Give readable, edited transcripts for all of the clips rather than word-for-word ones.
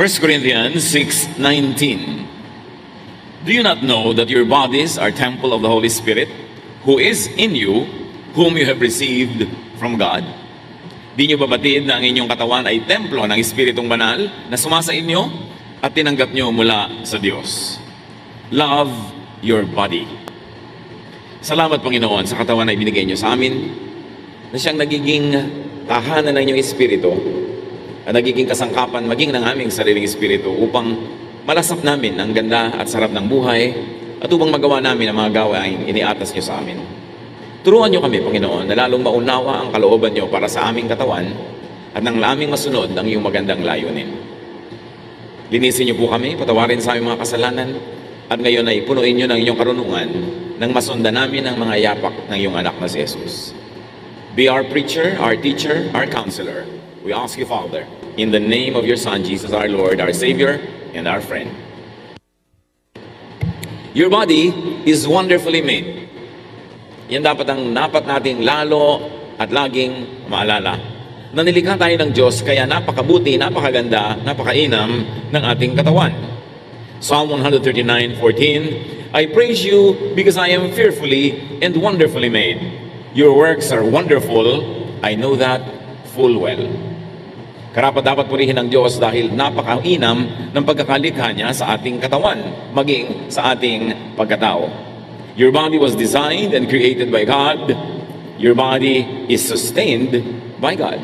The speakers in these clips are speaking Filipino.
1 Corinthians 6:19. Do you not know that your bodies are temple of the Holy Spirit, who is in you, whom you have received from God? Di nyo babatid na ang inyong katawan ay templo ng Espiritong Banal na sumasa inyo at tinanggap nyo mula sa Diyos. Love your body. Salamat, Panginoon, sa katawan na ibinigay nyo sa amin, na siyang nagiging tahanan ng inyong Espiritu at nagiging kasangkapan maging ng aming sariling Espiritu upang malasap namin ang ganda at sarap ng buhay at upang magawa namin ang mga gawain iniatas nyo sa amin. Turuan nyo kami, Panginoon, na lalong maunawa ang kalooban nyo para sa aming katawan at nang aming masunod ang iyong magandang layunin. Linisin nyo po kami, patawarin sa aming mga kasalanan, at ngayon ay punuin nyo ng inyong karunungan nang masundan namin ang mga yapak ng iyong anak na si Jesus. Be our preacher, our teacher, our counselor. We ask you, Father, in the name of your Son, Jesus our Lord, our Savior, and our friend. Your body is wonderfully made. Yan dapat nating lalo at laging maalala. Na nilikha tayo ng Diyos, kaya napakabuti, napakaganda, napakainam ng ating katawan. Psalm 139:14, I praise you because I am fearfully and wonderfully made. Your works are wonderful, I know that full well. Karapat dapat purihin ng Diyos dahil napakainam ng pagkakalikha niya sa ating katawan, maging sa ating pagkatao. Your body was designed and created by God. Your body is sustained by God.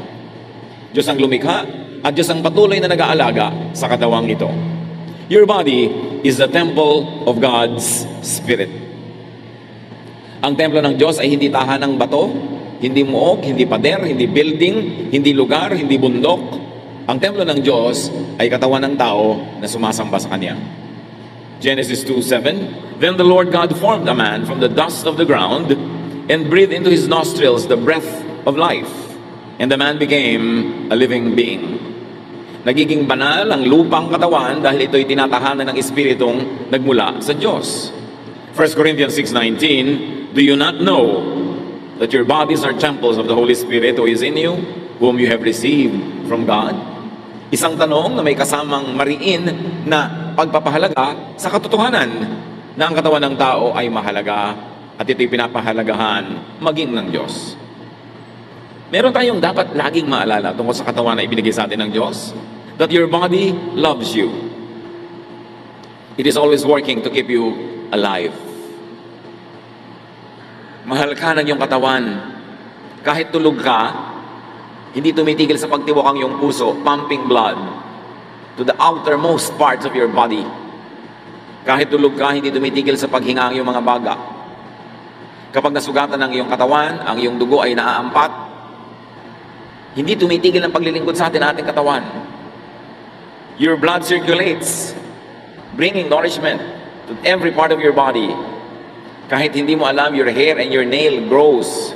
Diyos ang lumikha at Diyos ang patuloy na nag-aalaga sa katawang ito. Your body is the temple of God's Spirit. Ang templo ng Diyos ay hindi tahanang bato, hindi muog, hindi pader, hindi building, hindi lugar, hindi bundok. Ang templo ng Diyos ay katawan ng tao na sumasamba sa Kanya. Genesis 2:7, Then the Lord God formed a man from the dust of the ground and breathed into his nostrils the breath of life, and the man became a living being. Nagiging banal ang lupang katawan dahil ito'y tinatahanan ng Espiritong nagmula sa Diyos. 1 Corinthians 6:19, Do you not know that your bodies are temples of the Holy Spirit who is in you, whom you have received from God? Isang tanong na may kasamang mariin na pagpapahalaga sa katotohanan na ang katawan ng tao ay mahalaga at ito'y pinapahalagahan maging ng Diyos. Meron tayong dapat laging maalala tungkol sa katawan na ibinigay sa atin ng Diyos, that your body loves you. It is always working to keep you alive. Mahal ka ng iyong katawan. Kahit tulog ka, hindi tumitigil sa pagtiwak ang iyong puso, pumping blood to the outermost parts of your body. Kahit tulog ka, hindi tumitigil sa paghinga ang iyong mga baga. Kapag nasugatan ang iyong katawan, ang iyong dugo ay naaampat, hindi tumitigil ang paglilingkod sa ating katawan. Your blood circulates, bringing nourishment to every part of your body. Kahit hindi mo alam, your hair and your nail grows.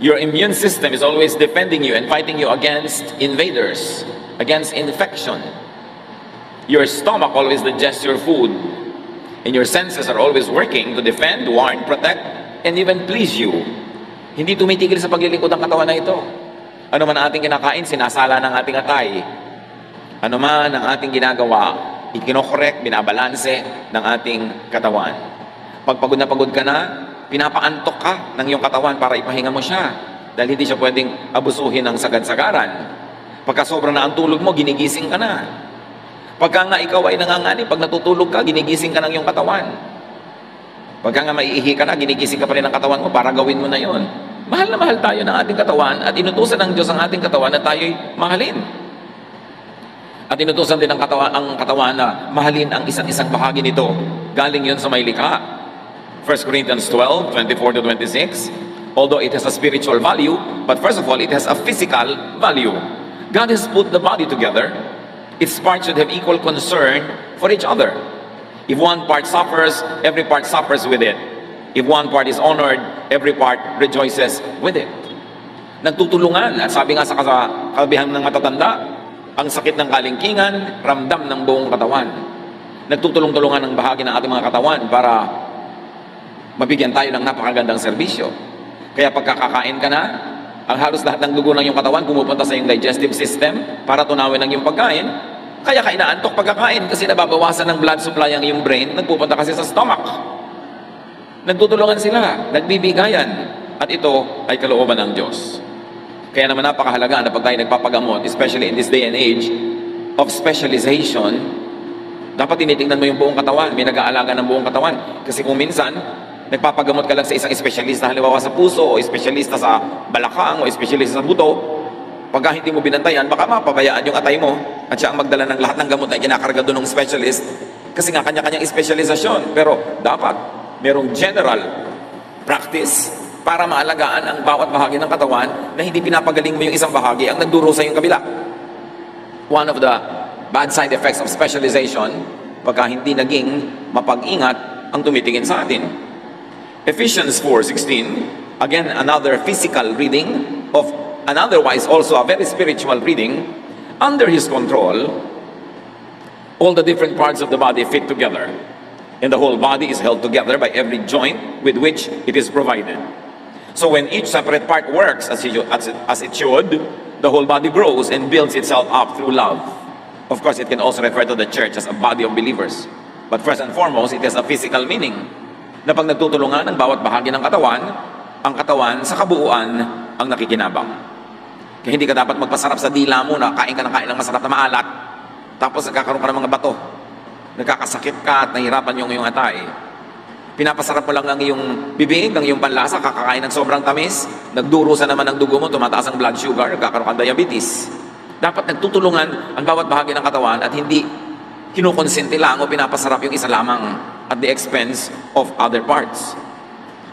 Your immune system is always defending you and fighting you against invaders, against infection. Your stomach always digests your food, and your senses are always working to defend, warn, protect, and even please you. Hindi tumitigil sa paglilingkod ng katawan na ito. Ano man ang ating kinakain, sinasala ng ating atay. Ano man ang ating ginagawa, ikinokorek, binabalanse ng ating katawan. Pag pagod ka na, pinapaantok ka ng iyong katawan para ipahinga mo siya. Dahil hindi siya pwedeng abusuhin ng sagad-sagaran. Pagka sobrang na ang tulog mo, ginigising ka na. Pagka nga ikaw ay nanganganib, pag natutulog ka, ginigising ka ng iyong katawan. Pagka nga maiihi ka na, ginigising ka pa rin ng katawan mo para gawin mo na yon. Mahal na mahal tayo ng ating katawan at inutusan ng Diyos ang ating katawan na tayo'y mahalin. At inutusan din ang katawan na mahalin ang isa't isang bahagi nito. Galing yun sa may likha. 1 Corinthians 12:24-26, although it has a spiritual value, but first of all, it has a physical value. God has put the body together. Its parts should have equal concern for each other. If one part suffers, every part suffers with it. If one part is honored, every part rejoices with it. Nagtutulungan, at sabi nga sa kasabihan ng matatanda, ang sakit ng kalingkingan, ramdam ng buong katawan. Nagtutulong-tulungan ng bahagi ng ating mga katawan para mabigyan tayo ng napakagandang serbisyo. Kaya pagkakakain ka na, Ang halos lahat ng dugo ng iyong katawan pumupunta sa iyong digestive system para tunawin ang iyong pagkain. Kaya ka inaantok pagkakain kasi nababawasan ng blood supply ang iyong brain, nagpupunta kasi sa stomach. Nagtutulungan sila, nagbibigayan. At ito ay kalooban ng Diyos. Kaya naman napakahalaga na pag tayo nagpapagamot, especially in this day and age of specialization, dapat tinitingnan mo yung buong katawan, may nag-aalaga ng buong katawan. Kasi kung minsan, nagpapagamot ka lang sa isang espesyalista, halimbawa sa puso, o espesyalista sa balakang, o espesyalista sa buto, pagka hindi mo binantayan, baka mapabayaan yung atay mo, at siya ang magdala ng lahat ng gamot na kinakarga doon ng specialist, kasi nga kanya-kanyang espesyalisasyon. Pero dapat, merong general practice para maalagaan ang bawat bahagi ng katawan na hindi pinapagaling mo yung isang bahagi ang nagduro sa yung kabila. One of the bad side effects of specialization, pagka hindi naging mapag-ingat ang tumitingin sa atin. Ephesians 4:16, again another physical reading of an otherwise also a very spiritual reading. Under His control, all the different parts of the body fit together, and the whole body is held together by every joint with which it is provided. So when each separate part works as it should, the whole body grows and builds itself up through love. Of course, it can also refer to the church as a body of believers. But first and foremost, it has a physical meaning. Na pag nagtutulungan ng bawat bahagi ng katawan, ang katawan sa kabuuan ang nakikinabang. Kaya hindi ka dapat magpasarap sa dila mo na kain ka ng masarap na maalat, tapos nagkakaroon ka ng mga bato, nagkakasakit ka at nahirapan yung iyong atay. Pinapasarap mo lang ang iyong bibig, ang iyong panlasa, kakakain ng sobrang tamis, nagdurusa naman ng dugo mo, tumataas ang blood sugar, nagkakaroon ka ng diabetes. Dapat nagtutulungan ang bawat bahagi ng katawan at hindi kinukonsente lang o pinapasarap yung isa lamang at the expense of other parts.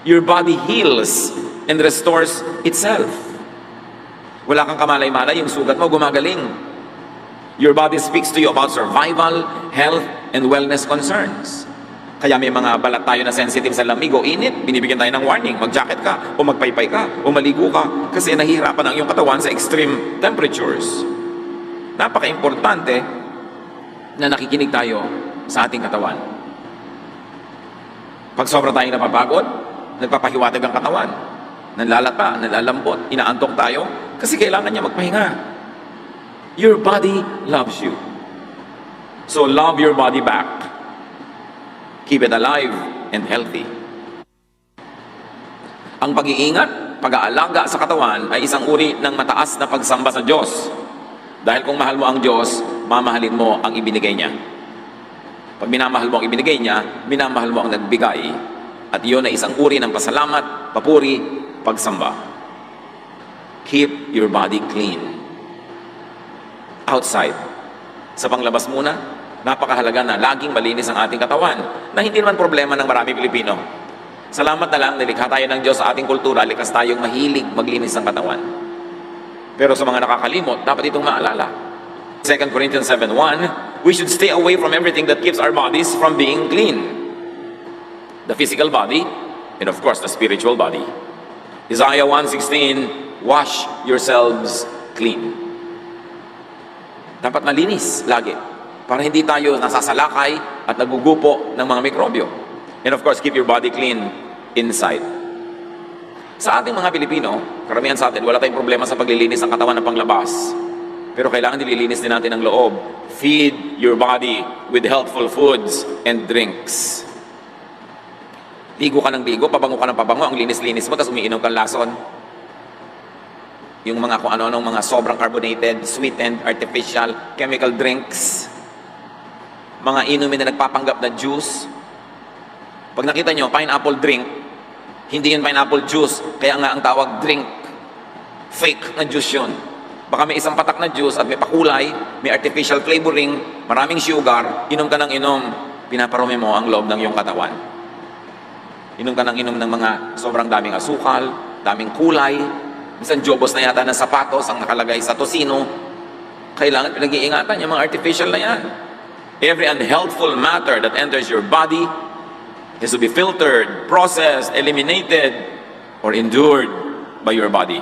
Your body heals and restores itself. Wala kang kamalay-malay, yung sugat mo gumagaling. Your body speaks to you about survival, health, and wellness concerns. Kaya may mga balat tayo na sensitive sa lamig o init, binibigyan tayo ng warning, mag-jacket ka, o magpaypay ka, o maligo ka, kasi nahihirapan ang iyong katawan sa extreme temperatures. Napaka-importante na nakikinig tayo sa ating katawan. Pag sobra tayong napapagod, nagpapahiwatig ang katawan, nanlalata, nanlalambot, inaantok tayo, kasi kailangan niya magpahinga. Your body loves you. So love your body back. Keep it alive and healthy. Ang pag-iingat, pag-aalaga sa katawan ay isang uri ng mataas na pagsamba sa Diyos. Dahil kung mahal mo ang Diyos, mamahalin mo ang ibinigay niya. Pag minamahal mo ang ibinigay niya, minamahal mo ang nagbigay. At iyon ay isang uri ng pasalamat, papuri, pagsamba. Keep your body clean. Outside. Sa panglabas muna, napakahalaga na laging malinis ang ating katawan na hindi naman problema ng marami Pilipino. Salamat na lang, nilikha tayo ng Diyos sa ating kultura, likas tayong mahilig maglinis ng katawan. Pero sa mga nakakalimot, dapat itong maalala. 2 Corinthians 7:1, we should stay away from everything that keeps our bodies from being clean. The physical body, and of course the spiritual body. Isaiah 1:16, wash yourselves clean. Dapat malinis lagi, para hindi tayo nasasalakay at nagugupo ng mga mikrobyo. And of course, keep your body clean inside. Sa ating mga Pilipino, karamihan sa atin, wala tayong problema sa paglilinis ng katawan ng panglabas. Pero kailangan nililinis din natin ang loob. Feed your body with healthful foods and drinks. Ligo ka ng ligo, pabango ka ng pabango, ang linis-linis mo, tapos umiinom kang lason. Yung mga kung ano-anong mga sobrang carbonated, sweetened, artificial, chemical drinks. Mga inumin na nagpapanggap na juice. Pag nakita nyo, pineapple drink, hindi yun pineapple juice, kaya nga ang tawag drink. Fake na juice yun. Baka may isang patak na juice at may pakulay, may artificial flavoring, maraming sugar, inom ka ng inom, pinaparumi mo ang loob ng iyong katawan. Inom ka ng inom ng mga sobrang daming asukal, daming kulay, minsan jobos na yata ng sapatos ang nakalagay sa tosino. Kailangan pinag-iingatan yung mga artificial na yan. Every unhealthful matter that enters your body is to be filtered, processed, eliminated, or endured by your body.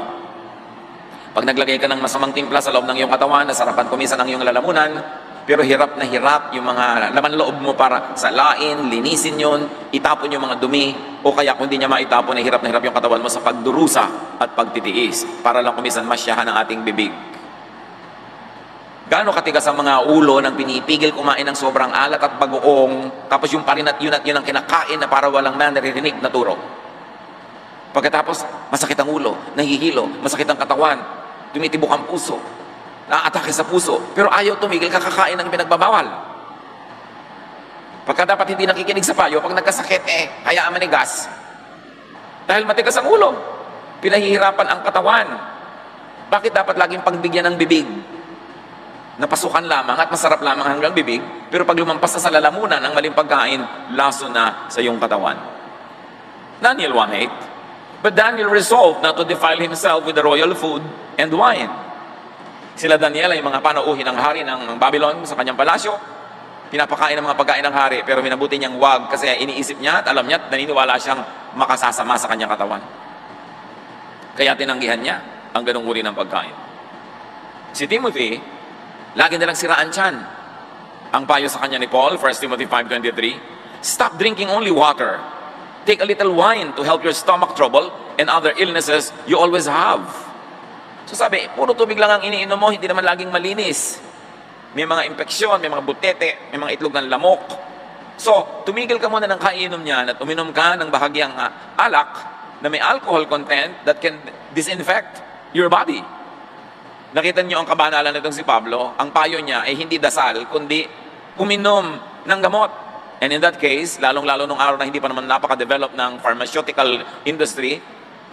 Pag naglagay ka ng masamang timpla sa loob ng iyong katawan, nasarapan kumisan ang iyong lalamunan, pero hirap na hirap yung mga laman loob mo para salain, linisin yon, itapon yung mga dumi, o kaya kung hindi niya maitapon, na hirap yung katawan mo sa pagdurusa at pagtitiis para lang kumisan masyahan ang ating bibig. Gaano katigas ang mga ulo ng pinipigil kumain ng sobrang alat at bagoong, tapos yung parin at yun ang kinakain na para walang naririnig na turo. Pagkatapos, masakit ang ulo, nahihilo, masakit ang katawan, tumitibok ang puso, naatake sa puso, pero ayaw tumigil, kakakain ng pinagbabawal. Pagka dapat hindi nakikinig sa payo, pag nagkasakit, hayaan manigas. Dahil matigas ang ulo, pinahihirapan ang katawan. Bakit dapat laging pagbigyan ng bibig? Napasukan lamang at masarap lamang hanggang bibig, pero pag lumampas na sa lalamunan ng maling pagkain, laso na sa iyong katawan. Daniel 1:8, but Daniel resolved not to defile himself with the royal food and wine. Sila Daniel ay mga panauhin ng hari ng Babylon sa kanyang palasyo. Pinapakain ng mga pagkain ng hari, pero minabuti niyang wag kasi iniisip niya at alam niya at naniniwala siyang makasasama sa kanyang katawan. Kaya tinanggihan niya ang ganung uri ng pagkain. Si Timothy, lagi nilang siraan tiyan. Ang payo sa kanya ni Paul, 1 Timothy 5:23, stop drinking only water. Take a little wine to help your stomach trouble and other illnesses you always have. So sabi, puro tubig lang ang iniinom mo, hindi naman laging malinis. May mga impeksyon, may mga butete, may mga itlog ng lamok. So, tumigil ka muna ng kainom niyan at uminom ka ng bahagyang alak na may alcohol content that can disinfect your body. Nakita niyo ang kabanalan nitong si Pablo, ang payo niya ay hindi dasal, kundi uminom ng gamot. And in that case, lalong-lalo nung araw na hindi pa naman napaka-develop ng pharmaceutical industry,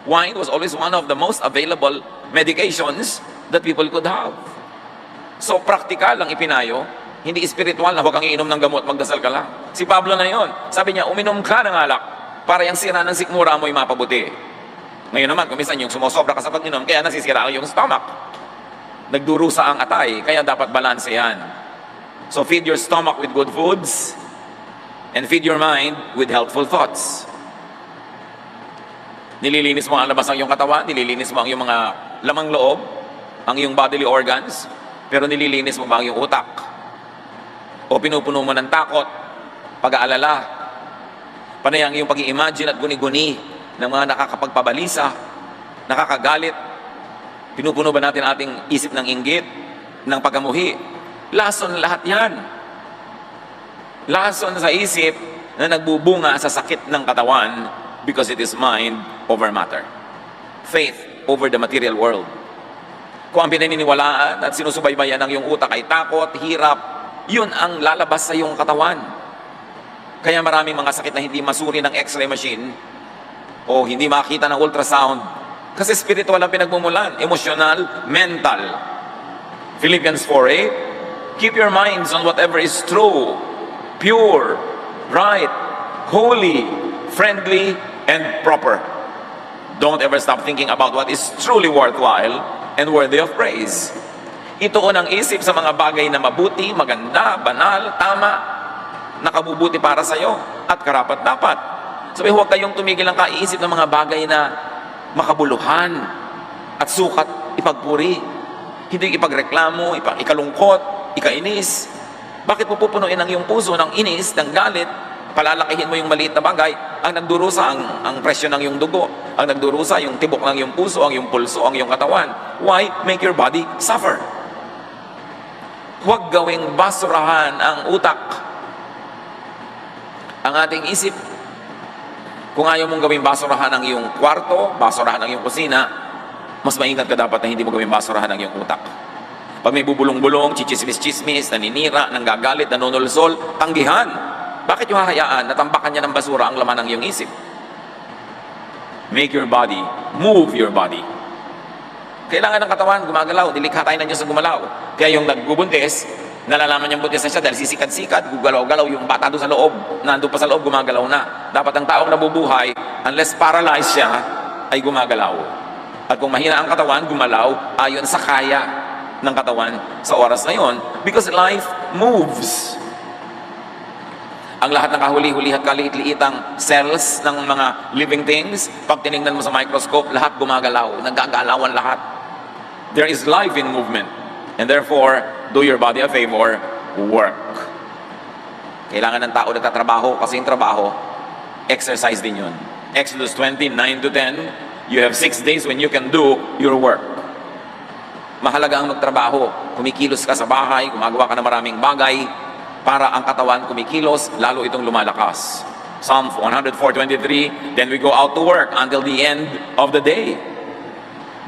wine was always one of the most available medications that people could have. So, praktikal ang ipinayo, hindi spiritual na huwag kang iinom ng gamot, magdasal ka lang. Si Pablo na yon, sabi niya, uminom ka ng alak para yung sira ng sikmura mo'y mapabuti. Ngayon naman, kung minsan yung sumosobra ka sa pag-inom, kaya nasisira yung stomach. Nagdurusa ang atay, kaya dapat balanse yan. So feed your stomach with good foods and feed your mind with helpful thoughts. Nililinis mo ang labas ng iyong katawan, nililinis mo ang iyong mga lamang loob, ang iyong bodily organs, pero nililinis mo ba ang iyong utak? O pinupuno mo ng takot, pag-aalala, panay ang iyong pag-i-imagine at guni-guni ng mga nakakapagpabalisa, nakakagalit. Pinupuno ba natin ating isip ng inggit, ng pagkamuhi? Lason lahat yan. Lason sa isip na nagbubunga sa sakit ng katawan because it is mind over matter. Faith over the material world. Kung ang pinaniniwalaan at sinusubaybayan ng iyong utak ay takot, hirap, yun ang lalabas sa iyong katawan. Kaya maraming mga sakit na hindi masuri ng x-ray machine o hindi makita ng ultrasound. Kasi spiritual ang pinagmumulan, emotional, mental. Philippians 4:8, keep your minds on whatever is true, pure, right, holy, friendly, and proper. Don't ever stop thinking about what is truly worthwhile and worthy of praise. Ituon ang isip sa mga bagay na mabuti, maganda, banal, tama, nakabubuti para sa iyo, at karapat-dapat. Sabi, huwag kayong tumigil ang kaiisip ng mga bagay na makabuluhan at sukat ipagpuri. Hindi ipagreklamo, ikalungkot, ikainis. Bakit mo pupunuin ang iyong puso ng inis, ng galit? Palalakihin mo yung maliit na bagay. Ang nagdurusa ang presyo ng iyong dugo. Ang nagdurusa yung tibok ng iyong puso, ang iyong pulso, ang iyong katawan. Why make your body suffer? Huwag gawing basurahan ang utak, ang ating isip. Kung ayaw mong gawing basurahan ang iyong kwarto, basurahan ang iyong kusina, mas maingat ka dapat na hindi mo gawing basurahan ang iyong utak. Pag may bubulong-bulong, chichismis-chismis, naninira, nanggagalit, nanunulsol, tanggihan. Bakit yung hahayaan? Natambakan niya ng basura ang laman ng iyong isip. Make your body, move your body. Kailangan ng katawan, gumagalaw. Nilikha tayo ng Diyos na gumalaw. Kaya yung nagbubuntis, nalalaman niyang buntis na siya dahil sisikad-sikad, gugalaw-galaw yung bata doon sa loob. Nandun pa sa loob, gumagalaw na. Dapat ang taong nabubuhay, unless paralyzed siya, ay gumagalaw. At kung mahina ang katawan, gumalaw ayon sa kaya ng katawan sa oras na yon. Because life moves. Ang lahat ng kahuli-huli at kaliit-liitang cells ng mga living things, pag tinignan mo sa microscope, lahat gumagalaw, nagagalawan lahat. There is life in movement. And therefore, do your body a favor, work. Kailangan ng tao nagtatrabaho kasi yung trabaho, exercise din yun. Exodus 20:9-10, you have 6 days when you can do your work. Mahalaga ang magtrabaho. Kumikilos ka sa bahay, gumagawa ka ng maraming bagay para ang katawan kumikilos, lalo itong lumalakas. Psalm 104:23, then we go out to work until the end of the day.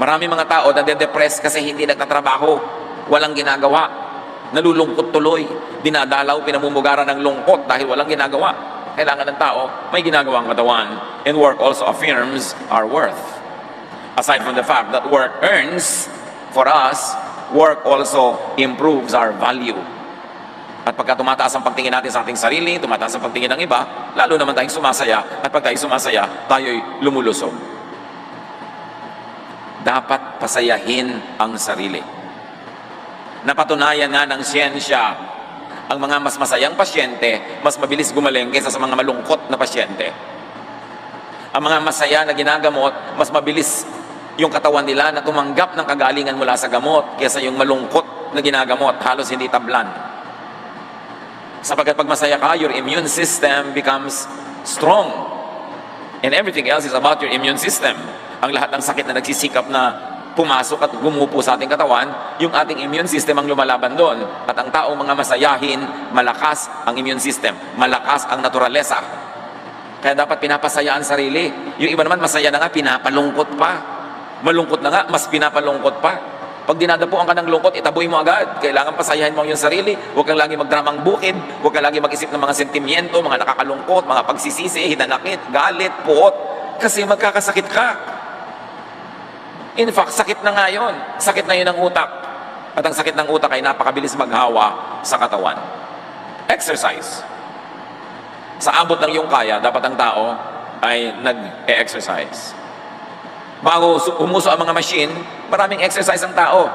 Marami mga tao nade-depress kasi hindi nagtatrabaho, walang ginagawa, nalulungkot tuloy, dinadalaw, pinamumugaran ng lungkot dahil walang ginagawa. Kailangan ng tao may ginagawang katawan, and work also affirms our worth. Aside from the fact that work earns for us, work also improves our value. At pagka tumataas ang pagtingin natin sa ating sarili, tumataas ang pagtingin ng iba, lalo naman tayong sumasaya, at pag tayo sumasaya, tayo'y lumulusog. Dapat pasayahin ang sarili. Napatunayan nga ng siyensya, ang mga mas masayang pasyente, mas mabilis gumaling kaysa sa mga malungkot na pasyente. Ang mga masaya na ginagamot, mas mabilis yung katawan nila na tumanggap ng kagalingan mula sa gamot kaysa yung malungkot na ginagamot, halos hindi tablan. Sapagkat pag masaya ka, your immune system becomes strong. And everything else is about your immune system. Ang lahat ng sakit na nagsisikap na pumasok at gumupo sa ating katawan, yung ating immune system ang lumalaban doon. At ang taong mga masayahin, malakas ang immune system, malakas ang naturalesa. Kaya dapat pinapasaya ang sarili. Yung iba naman masaya na nga, pinapalungkot pa. Malungkot na nga, mas pinapalungkot pa. Pag dinadapuan ka ng lungkot, itaboy mo agad. Kailangan pasayahin mo ang iyong sarili. Huwag kang lagi magdramang bukid. Huwag kang lagi mag-isip ng mga sentimiento, mga nakakalungkot, mga pagsisisi, hinanakit, galit, puot. Kasi magkakasakit ka. In fact, sakit na nga yun. Sakit na yun ang utak. At ang sakit ng utak ay napakabilis maghawa sa katawan. Exercise. Sa abot ng iyong kaya, dapat ang tao ay nag-e-exercise. Bago umuso ang mga machine, maraming exercise ang tao.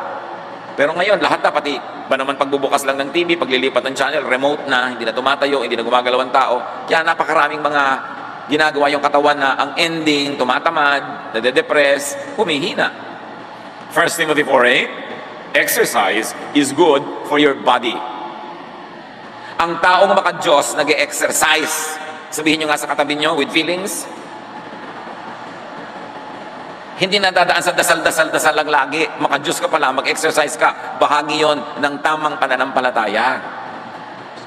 Pero ngayon, lahat na, pati ba naman pagbubukas lang ng TV, paglilipat ng channel, remote na, hindi na tumatayo, hindi na gumagalaw ang tao. Kaya napakaraming mga ginagawa yung katawan na ang ending, tumatamad, nade-depress, humihina. 1 Timothy 4:8, exercise is good for your body. Ang taong maka-Diyos, nag-e-exercise. Sabihin nyo nga sa katabi nyo, with feelings, hindi na dadaan sa dasal lang lagi. Maka-Diyos ka pala, mag-exercise ka. Bahagi yon ng tamang pananampalataya.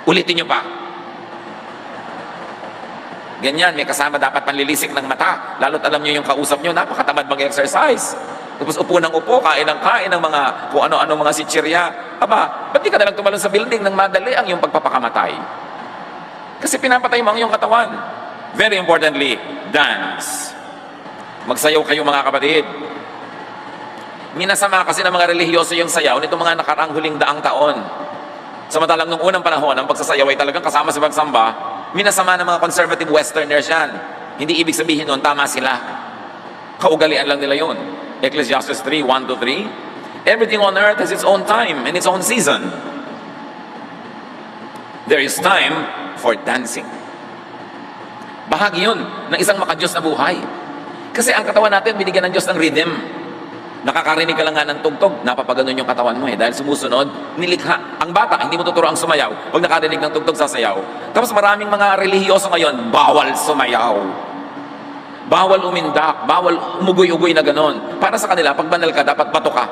Ulitin nyo pa. Ganyan, may kasama dapat panlilisik ng mata. Lalo't alam nyo yung kausap nyo, napakatamad mag-exercise. Tapos upo ng upo, kain ng mga kung ano-ano mga sitsirya. Aba, ba't di ka nalang tumalon sa building nang madali ang iyong pagpapakamatay? Kasi pinapatay mo ang iyong katawan. Very importantly, dance. Magsayaw kayo mga kapatid. Minasama kasi ng mga relihiyoso yung sayaw nito mga nakaraang huling daang taon. Samantalang nung unang panahon, ang pagsasayaw ay talagang kasama sa pagsamba. Minasama ng mga conservative westerners yan. Hindi ibig sabihin nun, tama sila. Kaugalian lang nila yun. Ecclesiastes 3:1-3. Everything on earth has its own time and its own season. There is time for dancing. Bahagi yun ng isang maka-Diyos na buhay. Kasi ang katawan natin, binigyan ng Diyos ng rhythm. Nakakarinig ka lang nga ng tugtog, napapaganon yung katawan mo dahil sumusunod, nilikha. Ang bata, hindi mo tuturo ang sumayaw. Pag nakarinig ng tugtog, sasayaw. Tapos maraming mga relihiyoso ngayon, bawal sumayaw. Bawal umindak, bawal umugoy-ugoy na ganon. Para sa kanila, pag banal ka, dapat bato ka.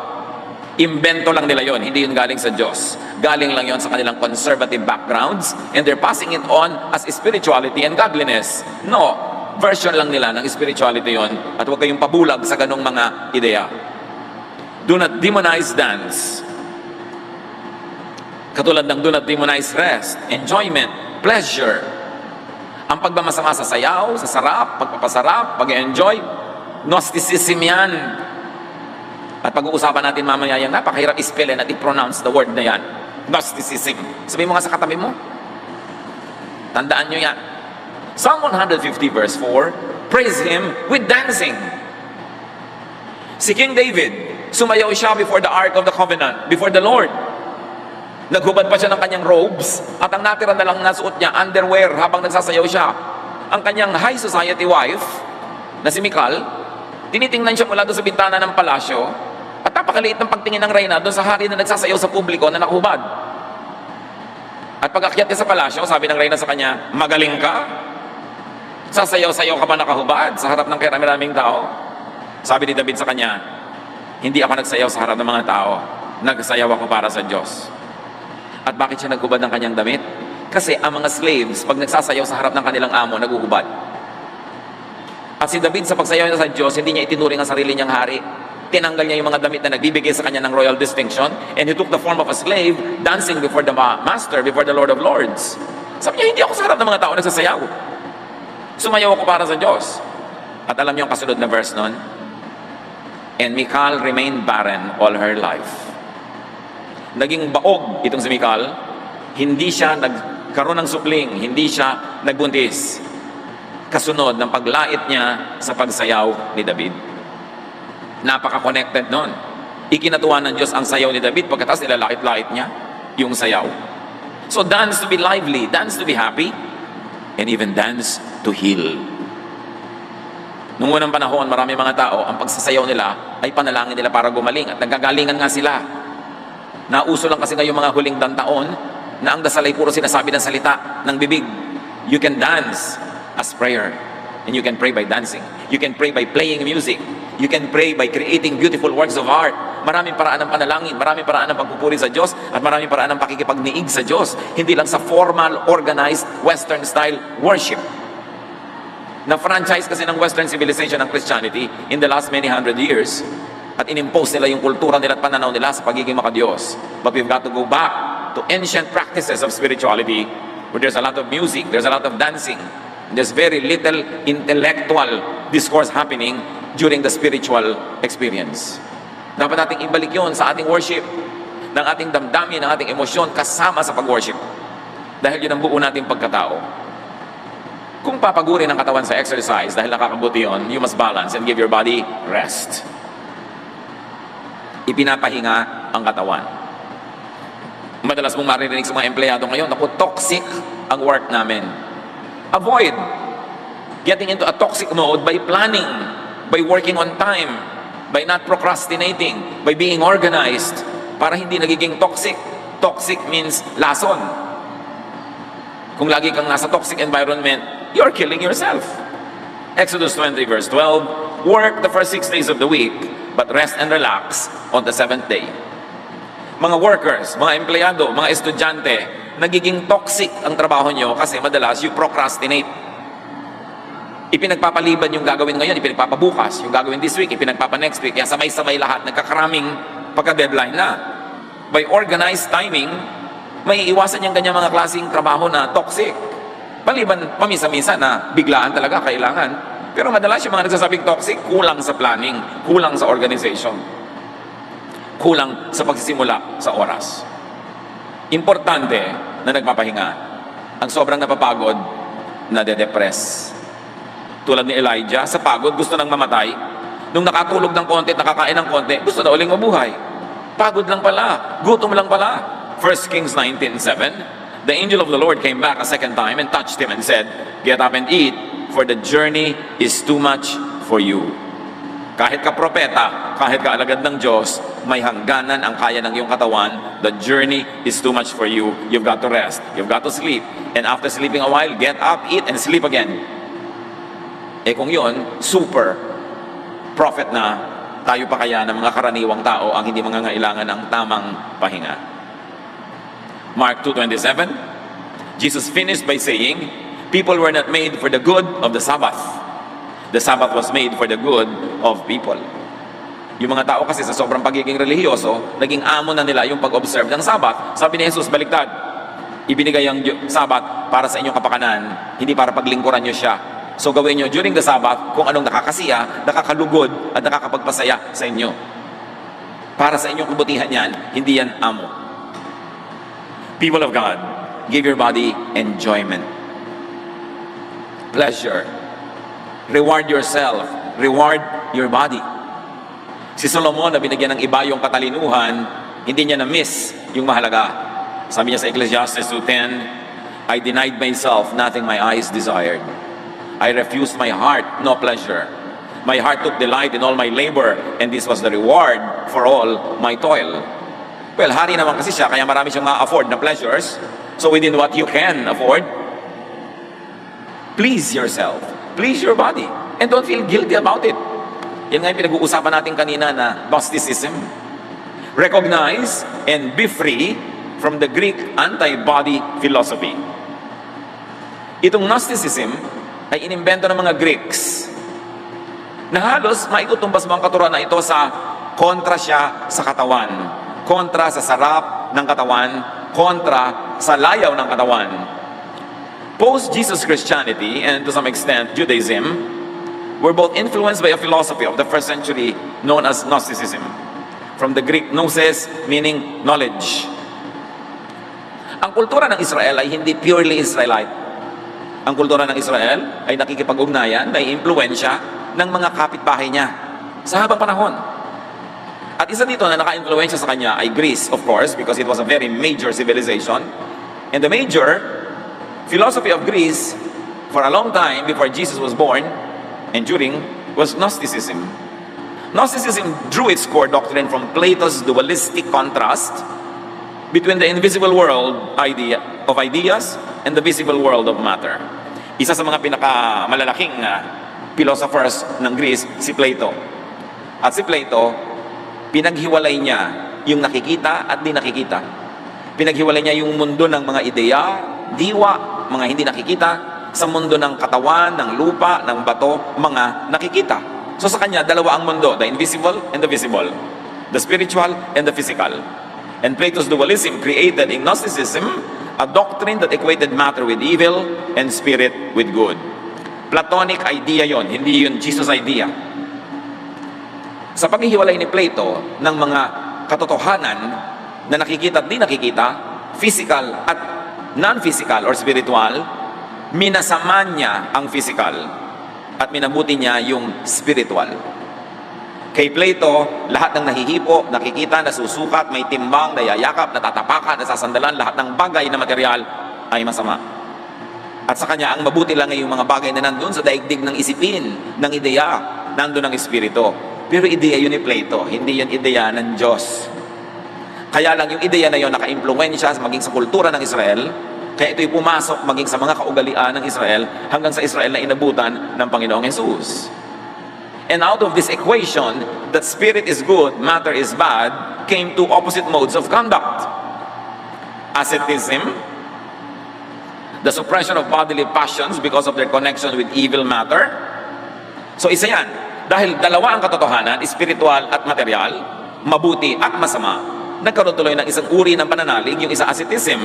Imbento lang nila yon, hindi yun galing sa Diyos. Galing lang yon sa kanilang conservative backgrounds and they're passing it on as spirituality and godliness. No, version lang nila ng spirituality yon at huwag kayong pabulag sa ganong mga ideya. Do not demonize dance. Katulad ng do not demonize rest, enjoyment, pleasure. Ang pagmamasama sa sayaw, sa sarap, pagpapasarap, pag-enjoy, Gnosticism yan. At pag-uusapan natin mamaya yan, napakahirap ispellin at i-pronounce the word na yan. Gnosticism. Sabihin mo nga sa katabi mo. Tandaan nyo yan. Psalm 150 verse 4, praise Him with dancing. Si King David, sumayaw siya before the Ark of the Covenant, before the Lord. Naghubad pa siya ng kanyang robes at ang natira na lang nasuot niya, underwear, habang nagsasayaw siya. Ang kanyang high society wife, na si Michal, tinitingnan siya mula doon sa bintana ng palasyo at napakaliit ng pagtingin ng reyna doon sa hari na nagsasayaw sa publiko na nakahubad. At pag-akyat niya sa palasyo, sabi ng reyna sa kanya, magaling ka? Sasayaw-sayaw ka ba nakahubad sa harap ng karami-raming tao? Sabi ni David sa kanya, hindi ako nagsayaw sa harap ng mga tao. Nagsayaw ako para sa Diyos. At bakit siya naghubad ng kanyang damit? Kasi ang mga slaves, pag nagsasayaw sa harap ng kanilang amo, naguhubad. At si David sa pagsayaw niya sa Diyos, hindi niya itinuring ang sarili niyang hari. Tinanggal niya yung mga damit na nagbibigay sa kanya ng royal distinction, and he took the form of a slave, dancing before the master, before the Lord of Lords. Sabi niya, hindi ako sa harap ng mga tao nagsasayaw. Sumayaw ako para sa Diyos. At alam niyo ang kasunod na verse nun? And Michal remained barren all her life. Naging baog itong si Michal, hindi siya nagkaroon ng supling, hindi siya nagbuntis. Kasunod ng paglait niya sa pagsayaw ni David. Napaka-connected nun. Ikinatuwa ng Diyos ang sayaw ni David pagkatapos nilalait-lait niya yung sayaw. So dance to be lively, dance to be happy, and even dance to heal. Noong unang panahon, marami mga tao, ang pagsasayaw nila ay panalangin nila para gumaling at nagagalingan nga sila. Nauso lang kasi ngayong mga huling taon na ang dasal ay puro sinasabi ng salita, ng bibig. You can dance as prayer. And you can pray by dancing. You can pray by playing music. You can pray by creating beautiful works of art. Maraming paraan ng panalangin, maraming paraan ng pagpupuri sa Diyos, at maraming paraan ng pakikipagniig sa Diyos. Hindi lang sa formal, organized, Western-style worship. Na-franchise kasi ng Western civilization ng Christianity in the last many hundred years. At inimpose nila yung kultura nila at pananaw nila sa pagiging makadiyos. But we've got to go back to ancient practices of spirituality where there's a lot of music, there's a lot of dancing, there's very little intellectual discourse happening during the spiritual experience. Dapat nating ibalik yun sa ating worship, ng ating damdamin, ng ating emosyon kasama sa pag-worship. Dahil yun ang buo nating pagkatao. Kung papagurin ang katawan sa exercise dahil nakakabuti yun, you must balance and give your body rest. Ipinapahinga ang katawan. Madalas mong maririnig sa mga empleyado ngayon, naku, toxic ang work namin. Avoid getting into a toxic mode by planning, by working on time, by not procrastinating, by being organized, para hindi nagiging toxic. Toxic means lason. Kung lagi kang nasa toxic environment, you're killing yourself. Exodus 20 verse 12, work the first 6 days of the week, but rest and relax on the 7th day. Mga workers, mga empleyado, mga estudyante, nagiging toxic ang trabaho nyo kasi madalas you procrastinate. Ipinagpapaliban yung gagawin ngayon, ipinagpapabukas. Yung gagawin this week, ipinagpapa-next week. Kaya samay-samay lahat, nagkakaraming pagka-deadline na. By organized timing, may iwasan yung ganyang mga klaseng trabaho na toxic. Paliban, pamisa-misa na biglaan talaga kailangan. Pero madalas yung mga nagsasabing toxic, kulang sa planning, kulang sa organization, kulang sa pagsisimula sa oras. Importante na nagpapahinga. Ang sobrang napapagod, nade-depress. Tulad ni Elijah, sa pagod, gusto nang mamatay. Nung nakatulog ng konti at nakakain ng konti, gusto na uling mabuhay. Pagod lang pala, gutom lang pala. 1 Kings 19:7, the angel of the Lord came back a second time and touched him and said, get up and eat, for the journey is too much for you. Kahit ka propeta, kahit ka alagad ng Diyos, may hangganan ang kaya ng iyong katawan. The journey is too much for you. You've got to rest. You've got to sleep. And after sleeping a while, get up, eat, and sleep again. Eh kung yun, super prophet na, tayo pa kaya ng mga karaniwang tao ang hindi mangangailangan ng tamang pahinga. Mark 2:27, Jesus finished by saying, people were not made for the good of the Sabbath. The Sabbath was made for the good of people. Yung mga tao kasi sa sobrang pagiging relihiyoso, naging amo na nila yung pag-observe ng Sabbath. Sabi ni Jesus, baliktad, ibinigay ang Sabbath para sa inyong kapakanan, hindi para paglingkuran nyo siya. So gawin nyo during the Sabbath kung anong nakakasiya, nakakalugod, at nakakapagpasaya sa inyo. Para sa inyong kabutihan yan, hindi yan amo. People of God, give your body enjoyment, pleasure. Reward yourself. Reward your body. Si Solomon na binigyan ng iba yung katalinuhan, hindi niya na-miss yung mahalaga. Sabi niya sa Ecclesiastes 2:10, I denied myself nothing my eyes desired. I refused my heart no pleasure. My heart took delight in all my labor, and this was the reward for all my toil. Well, hari naman kasi siya, kaya marami siyang ma-afford na pleasures. So within what you can afford, please yourself, please your body, and don't feel guilty about it. Yan nga yung pinag-uusapan natin kanina na Gnosticism. Recognize and be free from the Greek anti-body philosophy. Itong Gnosticism ay inimbento ng mga Greeks na halos maitutumbas mo ang katuruan na ito sa kontra siya sa katawan, kontra sa sarap ng katawan, kontra sa layaw ng katawan. Post-Jesus Christianity and to some extent Judaism were both influenced by a philosophy of the first century known as Gnosticism. From the Greek gnosis, meaning knowledge. Ang kultura ng Israel ay hindi purely Israelite. Ang kultura ng Israel ay nakikipag-ugnayan, may impluensya ng mga kapitbahay niya sa habang panahon. At isa dito na naka-influensya sa kanya ay Greece, of course, because it was a very major civilization. And the major philosophy of Greece for a long time before Jesus was born and during was Gnosticism. Gnosticism drew its core doctrine from Plato's dualistic contrast between the invisible world of ideas and the visible world of matter. Isa sa mga pinakamalalaking philosophers ng Greece, si Plato. At si Plato, pinaghiwalay niya yung nakikita at di nakikita. Pinaghiwalay niya yung mundo ng mga ideya, diwa, mga hindi nakikita, sa mundo ng katawan, ng lupa, ng bato, mga nakikita. So sa kanya, dalawa ang mundo, the invisible and the visible, the spiritual and the physical. And Plato's dualism created in Gnosticism a doctrine that equated matter with evil and spirit with good. Platonic idea yon, hindi yun Jesus idea. Sa paghihiwalay ni Plato ng mga katotohanan na nakikita at di nakikita, physical at non-physical or spiritual, minasama niya ang physical at minabuti niya yung spiritual. Kay Plato, lahat ng nahihipo, nakikita, nasusukat, may timbang, nayayakap, natatapakan, nasasandalan, lahat ng bagay na material ay masama. At sa kanya, ang mabuti lang ay yung mga bagay na nandun sa daigdig ng isipin, ng ideya, nandun ang espiritu. Pero ideya yun ni Plato, hindi yun ideya ng Diyos. Kaya lang yung ideya na yun naka-impluensya maging sa kultura ng Israel, kaya ito'y pumasok maging sa mga kaugalian ng Israel hanggang sa Israel na inabutan ng Panginoong Jesus. And out of this equation, that spirit is good, matter is bad, came two opposite modes of conduct. Asceticism, the suppression of bodily passions because of their connection with evil matter. So isa yan. Dahil dalawa ang katotohanan, spiritual at material, mabuti at masama, nagkaroon tuloy ng isang uri ng pananalig, yung isa asceticism.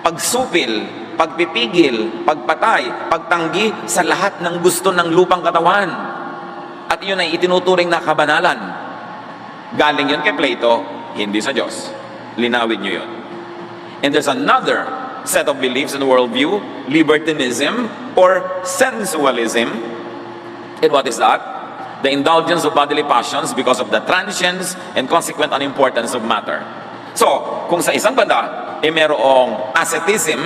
Pagsupil, pagpipigil, pagpatay, pagtanggi sa lahat ng gusto ng lupang katawan. At yun ay itinuturing na kabanalan. Galing yun kay Plato, hindi sa Diyos. Linawin nyo yun. And there's another set of beliefs and worldview, libertinism or sensualism. And what is that? The indulgence of bodily passions because of the transience and consequent unimportance of matter. So, kung sa isang banda, merong asceticism,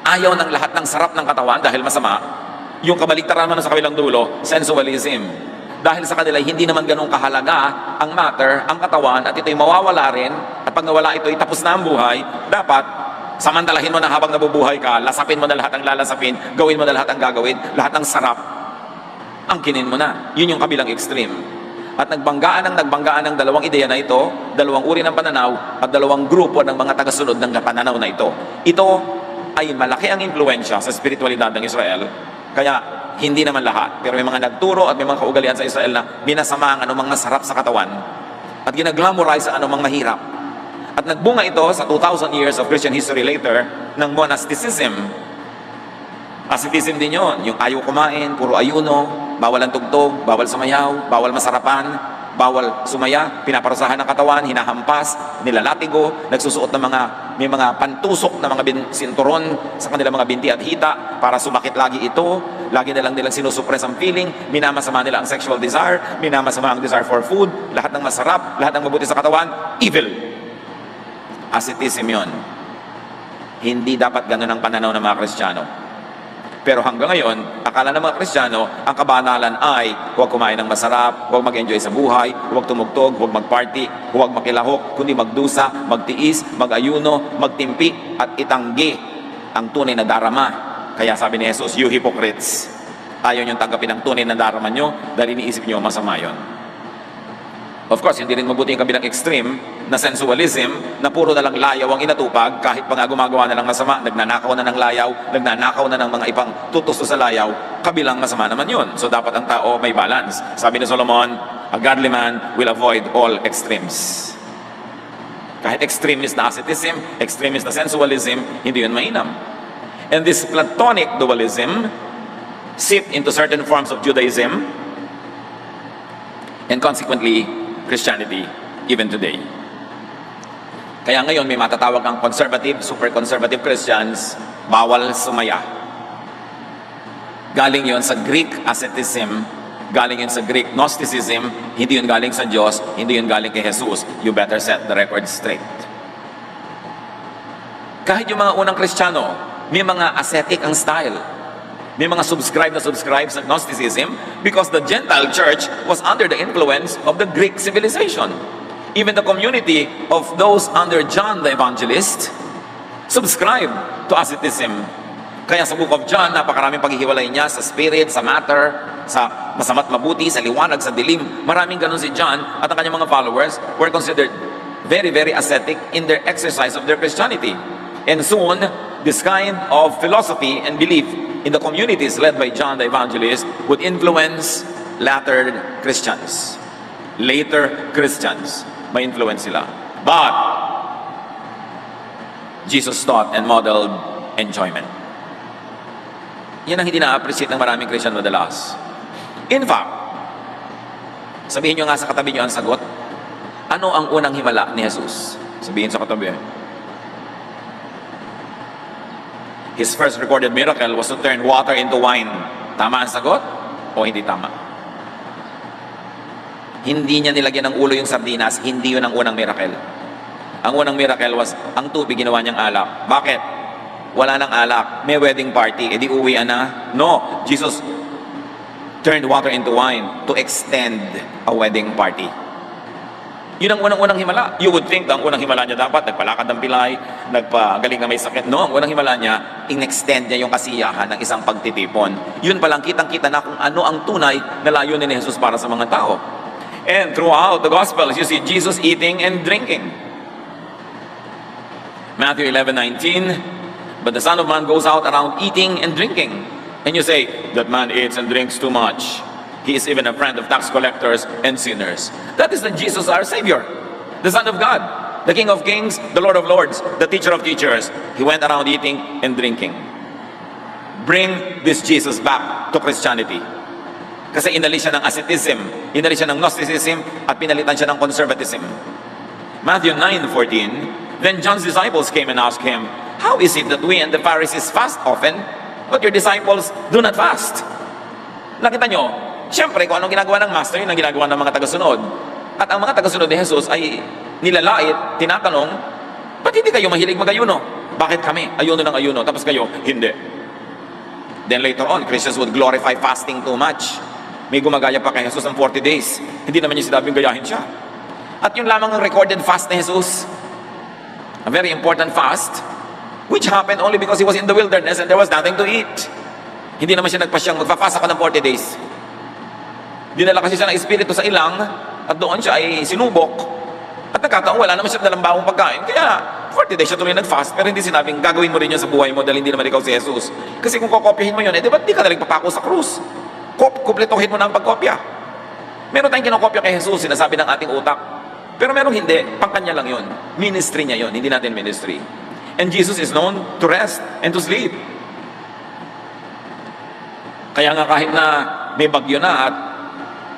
ayaw ng lahat ng sarap ng katawan dahil masama, yung kabaliktaran naman sa kabilang dulo, sensualism. Dahil sa kanila, hindi naman ganun kahalaga ang matter, ang katawan, at ito'y mawawala rin, at pag nawala ito'y tapos na ang buhay, dapat samantalahin mo na habang nabubuhay ka, lasapin mo na lahat ang lalasapin, gawin mo na lahat ang gagawin, lahat ng sarap, angkinin mo na. Yun yung kabilang extreme. At nagbanggaan ng dalawang ideya na ito, dalawang uri ng pananaw, at dalawang grupo ng mga tagasunod ng pananaw na ito. Ito ay malaki ang impluensya sa spiritualidad ng Israel. Kaya hindi naman lahat, pero may mga nagturo at may mga kaugalian sa Israel na binasama ang anumang masarap sa katawan at ginaglamorize ang anumang mahirap. At nagbunga ito sa 2,000 years of Christian history later ng monasticism. Asceticism din yun, yung ayaw kumain, puro ayuno, bawal ang tugtog, bawal sumayaw, bawal masarapan, bawal sumaya, pinaparusahan ng katawan, hinahampas, nilalatigo, nagsusuot ng may mga pantusok na mga sinturon sa kanilang mga binti at hita para sumakit lagi ito, lagi nilang sinusuppress ang feeling, minamasama nila ang sexual desire, minamasama ang desire for food, lahat ng masarap, lahat ng mabuti sa katawan, evil. Asceticism yun. Hindi dapat ganun ang pananaw ng mga Kristiyano. Pero hanggang ngayon, akala ng mga Kristiyano, ang kabanalan ay huwag kumain ng masarap, huwag mag-enjoy sa buhay, huwag tumugtog, huwag mag-party, huwag makilahok, kundi magdusa, magtiis, mag-ayuno, magtimpi, at itanggi ang tunay na darama. Kaya sabi ni Jesus, you hypocrites, ayaw niyong tanggapin ang tunay na darama nyo dahil iniisip nyo masama yun. Of course, hindi rin mabuti yung kabilang extreme na sensualism na puro na lang layaw ang inatupag kahit pa nga gumagawa na ng masama, nagnanakaw na ng layaw, nagnanakaw na ng mga ibang tutusto sa layaw, kabilang masama naman yun. So dapat ang tao may balance. Sabi ni Solomon, a godly man will avoid all extremes. Kahit extremist na asceticism, extremist na sensualism, hindi yun mainam. And this Platonic dualism seeped into certain forms of Judaism and consequently Christianity even today. Kaya ngayon may matatawag ang conservative, super conservative Christians, bawal sumaya. Galing yon sa Greek asceticism, galing yun sa Greek Gnosticism, hindi yun galing sa Diyos, hindi yun galing kay Jesus. You better set the record straight. Kahit yung mga unang Kristiyano, may mga ascetic ang style. May mga subscribe sa Gnosticism because the Gentile church was under the influence of the Greek civilization. Even the community of those under John the Evangelist subscribed to asceticism. Kaya sa Book of John, napakaraming paghihiwalay niya sa spirit, sa matter, sa masama't mabuti, sa liwanag, sa dilim. Maraming ganun si John at ang kanyang mga followers were considered very, very ascetic in their exercise of their Christianity. And soon, this kind of philosophy and belief in the communities led by John the Evangelist would influence later Christians. Later Christians, may influence sila. But Jesus taught and modeled enjoyment. Yan ang hindi na-appreciate ng maraming Christian madalas. In fact, sabihin nyo nga sa katabi nyo ang sagot, ano ang unang himala ni Jesus? Sabihin sa katabi. His first recorded miracle was to turn water into wine. Tama ang sagot? O hindi tama? Hindi niya nilagyan ng ulo yung sardinas, hindi yun ang unang miracle. Ang unang miracle was, ang tubig ginawa niyang alak. Bakit? Wala nang alak, may wedding party, edi uwian na? No, Jesus turned water into wine to extend a wedding party. Yun ang unang-unang himala. You would think na ang unang himala niya dapat nagpalakad ng pilay, nagpagaling na may sakit. No, ang unang himala niya, in-extend niya yung kasiyahan ng isang pagtitipon. Yun palang kitang-kita na kung ano ang tunay na layunin ni Jesus para sa mga tao. And throughout the Gospels, you see Jesus eating and drinking. Matthew 11:19, but the Son of Man goes out around eating and drinking. And you say, that man eats and drinks too much. He is even a friend of tax collectors and sinners. That is the Jesus our Savior, the Son of God, the King of Kings, the Lord of Lords, the Teacher of Teachers. He went around eating and drinking. Bring this Jesus back to Christianity. Kasi inalis siya ng asceticism, inalis siya ng Gnosticism, at pinalitan siya ng conservatism. Matthew 9:14, then John's disciples came and asked him, how is it that we and the Pharisees fast often, but your disciples do not fast? Nakita nyo, siyempre kung anong ginagawa ng master, yun ang ginagawa ng mga tagasunod. At ang mga tagasunod ni Jesus ay nilalait, tinatanong, ba't hindi kayo mahilig mag-ayuno? Bakit kami? Ayuno ng ayuno, tapos kayo, hindi. Then later on, Christians would glorify fasting too much. May gumagaya pa kay Jesus ng 40 days. Hindi naman niya sinabing gayahin siya. At yun lamang ang recorded fast ni Jesus. A very important fast, which happened only because he was in the wilderness and there was nothing to eat. Hindi naman siya nagpasyang magfafast ako ng 40 days. Dinala kasi siya ng Espiritu sa ilang at doon siya ay sinubok. At nagkataon wala naman siya dalang bawang pagkain. Kaya 40 days siya tuloy nag-fast pero hindi sinabing gagawin mo rin yun sa buhay mo dahil hindi naman ikaw si Jesus. Kasi kung kokopyahin mo yun, di ba't di ka nalang papako sa krus? Kumpletuhin mo na ang pagkopya. Meron tayong kinokopya kay Jesus, sinasabi ng ating utak. Pero meron hindi, pangkanya lang yun. Ministry niya yun, hindi natin ministry. And Jesus is known to rest and to sleep. Kaya nga kahit na may bagyo na at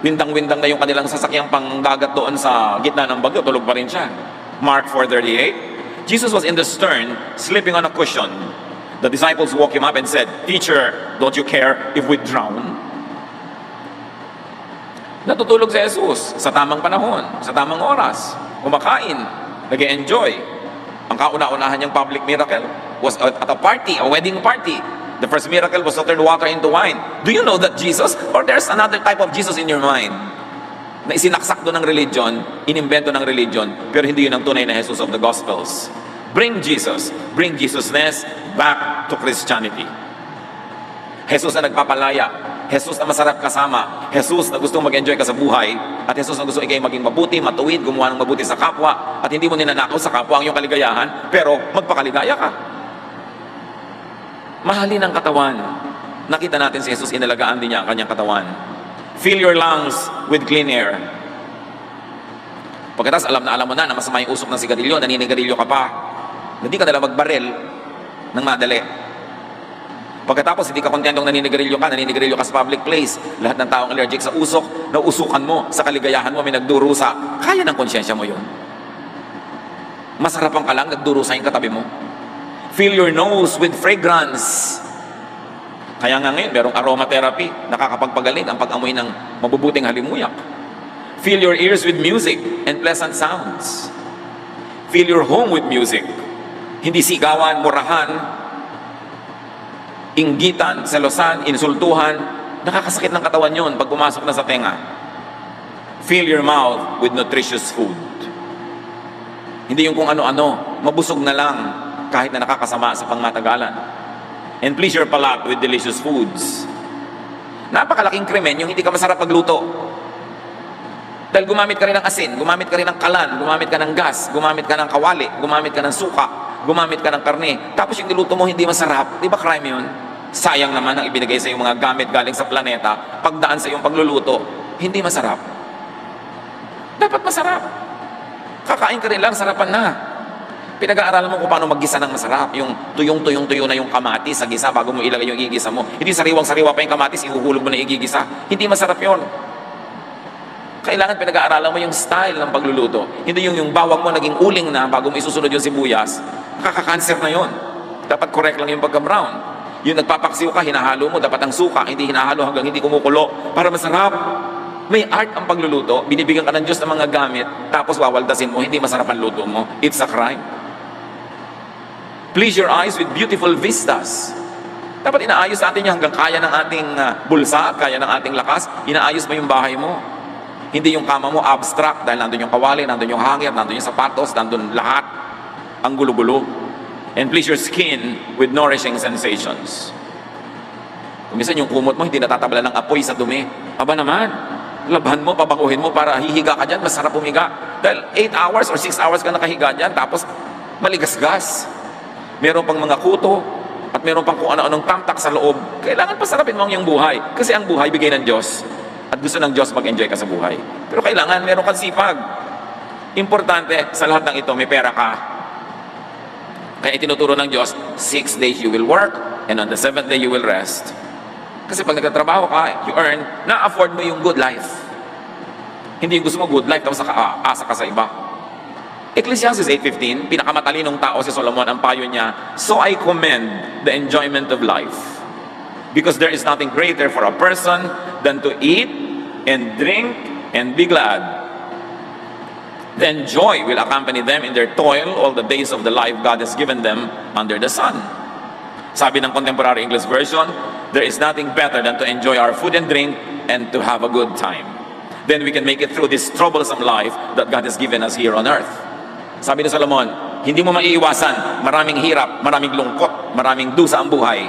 windang-windang na yung kanilang sasakyang pangdagat doon sa gitna ng bagyo, tulog pa rin siya. Mark 4:38, Jesus was in the stern, sleeping on a cushion. The disciples woke him up and said, Teacher, don't you care if we drown? Natutulog si Jesus sa tamang panahon, sa tamang oras, kumakain, nag-enjoy. Ang kauna-unahan niyang public miracle was at a party, a wedding party. The first miracle was to turn water into wine. Do you know that Jesus, or there's another type of Jesus in your mind, na isinaksak doon ng religion, inimbento ng religion, pero hindi yun ang tunay na Jesus of the Gospels. Bring Jesusness back to Christianity. Jesus na nagpapalaya, Jesus na masarap kasama, Jesus na gustong mag-enjoy ka sa buhay, at Jesus na gusto ikay maging mabuti, matuwid, gumawa ng mabuti sa kapwa, at hindi mo ninanakaw sa kapwa ang iyong kaligayahan, pero magpakaligaya ka. Mahalin ang katawan. Nakita natin si Jesus, inalagaan din niya ang kanyang katawan. Fill your lungs with clean air. Pagkatapos alam mo na masama yung usok ng sigarilyo, naninigarilyo ka pa, hindi ka nalang magbaril ng madali. Pagkatapos hindi ka kontentong naninigarilyo ka sa public place, lahat ng taong allergic sa usok, nausukan mo, sa kaligayahan mo, may nagdurusa, kaya ng konsyensya mo yun. Masarapan ka lang, nagdurusa yung katabi mo. Fill your nose with fragrance. Kaya nga ngayon, merong aromatherapy, nakakapagpagaling ang pag-amoy ng mabubuting halimuyak. Fill your ears with music and pleasant sounds. Fill your home with music. Hindi sigawan, murahan, inggitan, selosan, insultuhan. Nakakasakit ng katawan yon pag pumasok na sa tenga. Fill your mouth with nutritious food. Hindi yung kung ano-ano, mabusog na lang kahit na nakakasama sa pangmatagalan. And please your palate with delicious foods. Napakalaking krimen yung hindi ka masarap magluto. Dahil gumamit ka rin ng asin, gumamit ka rin ng kalan, gumamit ka ng gas, gumamit ka ng kawali, gumamit ka ng suka, gumamit ka ng karne. Tapos yung niluto mo hindi masarap. Di ba crime yun? Sayang naman ang ibinigay sa iyong mga gamit galing sa planeta, pagdaan sa iyong pagluluto, hindi masarap. Dapat masarap. Kakain ka rin lang, sarapan na. Pinag-aaralan mo kung paano maggisa ng masarap. Yung tuyong-tuyong-tuyo na yung kamatis sa gisa bago mo ilagay yung igisa mo. Hindi sariwang-sariwa pa yung kamatis, ihuhulog mo na igigisa. Hindi masarap yon. Kailangan pinag-aaralan mo yung style ng pagluluto. Hindi yung bawang mo naging uling na bago mo isusunod yung sibuyas. Kaka-cancer na yon. Dapat correct lang yung pagka-brown. Yung nagpapaksiw ka, hinahalo mo, dapat ang suka, hindi hinahalo hanggang hindi kumukulo para masarap. May art ang pagluluto, binibigyan ka ng Diyos ng mga gamit, tapos wawaldasin mo, hindi masarap ang luto mo. It's a crime. Please your eyes with beautiful vistas. Dapat inaayos natin yan hanggang kaya ng ating bulsa, kaya ng ating lakas, inaayos mo yung bahay mo. Hindi yung kama mo abstract dahil nandun yung kawali, nandun yung hangir, nandun yung sapatos, nandun lahat. Ang gulo-gulo. And please your skin with nourishing sensations. Kung minsan yung kumot mo, hindi natatabla ng apoy sa dumi. Aba naman, labhan mo, pabanguhin mo para hihiga ka dyan, masarap humiga. Dahil 8 hours or 6 hours ka nakahiga dyan, tapos maligas-gas. Meron pang mga kuto, at meron pang kung ano-anong tamtak sa loob. Kailangan pasarapin mo ang iyong buhay. Kasi ang buhay bigay ng Diyos. At gusto ng Diyos mag-enjoy ka sa buhay. Pero kailangan meron kang sipag. Importante, sa lahat ng ito, may pera ka. Kaya itinuturo ng Diyos, 6 days you will work, and on the 7th day you will rest. Kasi pag nagtatrabaho ka, you earn, na-afford mo yung good life. Hindi yung gusto mo good life, tapos asa ka sa iba. Ecclesiastes 8:15, pinakamatalinong tao si Solomon, ang payo niya, so I commend the enjoyment of life. Because there is nothing greater for a person than to eat and drink and be glad. Then joy will accompany them in their toil all the days of the life God has given them under the sun. Sabi ng Contemporary English Version, there is nothing better than to enjoy our food and drink and to have a good time. Then we can make it through this troublesome life that God has given us here on earth. Sabi ni Solomon, hindi mo maiiwasan, maraming hirap, maraming lungkot, maraming dusa ang buhay.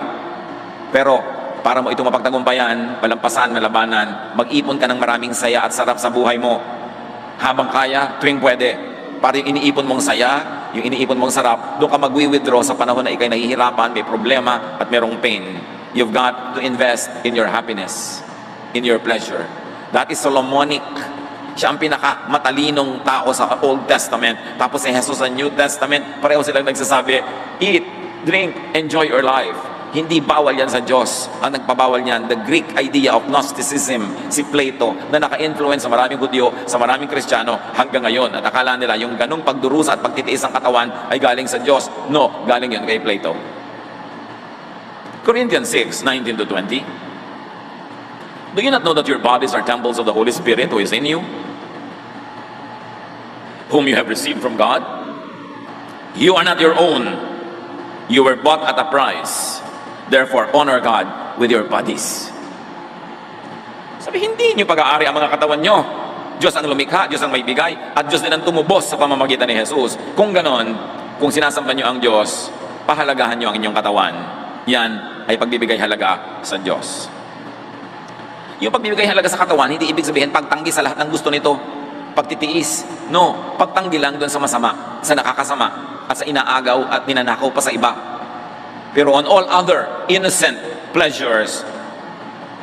Pero para mo ito mapagtagumpayan, malampasan, malabanan, mag-ipon ka ng maraming saya at sarap sa buhay mo. Habang kaya, tuwing pwede. Para yung iniipon mong saya, yung iniipon mong sarap, doon ka mag-withdraw sa panahon na ikay nahihirapan, may problema, at merong pain. You've got to invest in your happiness, in your pleasure. That is Solomonic. Siya ang pinakamatalinong tao sa Old Testament. Tapos si Jesus sa New Testament, pareho silang nagsasabi, eat, drink, enjoy your life. Hindi bawal yan sa Diyos. Ang nagpabawal niyan, the Greek idea of Gnosticism, si Plato, na naka-influence sa maraming Hudyo, sa maraming Kristiyano hanggang ngayon. At akala nila, yung ganong pagdurusa at pagtitiis ng katawan ay galing sa Diyos. No, galing yun kay Plato. Corinthians 6:19-20. Do you not know that your bodies are temples of the Holy Spirit who is in you, whom you have received from God? You are not your own. You were bought at a price. Therefore, honor God with your bodies. Sabi, hindi nyo pag-aari ang mga katawan nyo. Diyos ang lumikha, Diyos ang may bigay, at Diyos din ang tumubos sa pamamagitan ni Jesus. Kung ganon, kung sinasamba nyo ang Diyos, pahalagahan nyo ang inyong katawan. Yan ay pagbibigay halaga sa Diyos. Yung pagbibigay halaga sa katawan, hindi ibig sabihin pagtanggi sa lahat ng gusto nito, pagtitiis. No, pagtanggi lang doon sa masama, sa nakakasama, at sa inaagaw at ninanakaw pa sa iba. Pero on all other innocent pleasures,